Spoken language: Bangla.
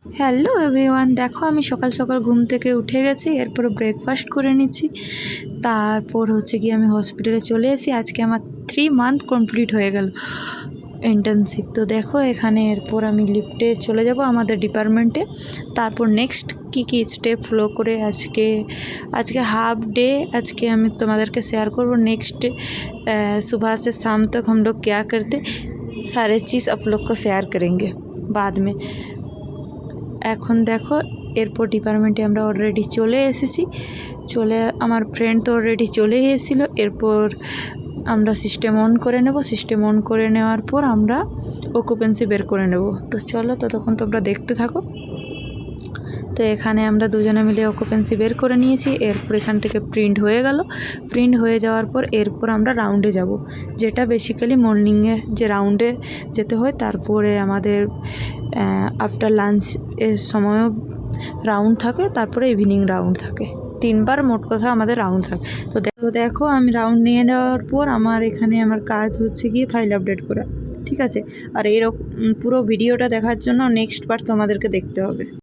হ্যালো এভরিওয়ান, দেখো আমি সকাল সকাল ঘুম থেকে উঠে গেছি, এরপর ব্রেকফাস্ট করে নিচ্ছি। তারপর হচ্ছে কি আমি হসপিটালে চলে এসেছি। আজকে আমার 3 মান্থ কমপ্লিট হয়ে গেল ইন্টার্নশিপ। তো দেখো এখানে এরপর আমি লিফটে চলে যাব আমাদের ডিপার্টমেন্টে। তারপর নেক্সট কি স্টেপ ফলো করে আজকে हाफ डे আজকে আমি তোমাদেরকে শেয়ার করব। नेक्स्ट सुबह से शाम तक हम लोग क्या करते, सारे चीज़ आप लोग को शेयर करेंगे बाद में। এখন দেখো এরপর ডিপার্টমেন্টে আমরা অলরেডি চলে এসেছি। আমার ফ্রেন্ড তো অলরেডি চলে এসেছিলো। এরপর আমরা সিস্টেম অন করে নেব। সিস্টেম অন করে নেওয়ার পর আমরা অকুপেন্সি বের করে নেব। তো চলো ততক্ষণ তোমরা দেখতে থাকো। তো এখানে আমরা দুজনে মিলে অকুপেন্সি বের করে নিয়েছি। এরপর এখান থেকে প্রিন্ট হয়ে গেল। প্রিন্ট হয়ে যাওয়ার পর এরপর আমরা রাউন্ডে যাব, যেটা বেসিক্যালি মর্নিংয়ে যে রাউন্ডে যেতে হয়। তারপরে আমাদের আফটার লাঞ্চ এর সময়ও রাউন্ড থাকে, তারপরে ইভিনিং রাউন্ড থাকে। 3 বার মোট কথা আমাদের রাউন্ড থাকে। তো দেখো আমি রাউন্ড নিয়ে নেওয়ার পর আমার কাজ হচ্ছে গিয়ে ফাইল আপডেট করা। ঠিক আছে, আর এরকম পুরো ভিডিওটা দেখার জন্য নেক্সট পার্ট তোমাদেরকে দেখতে হবে।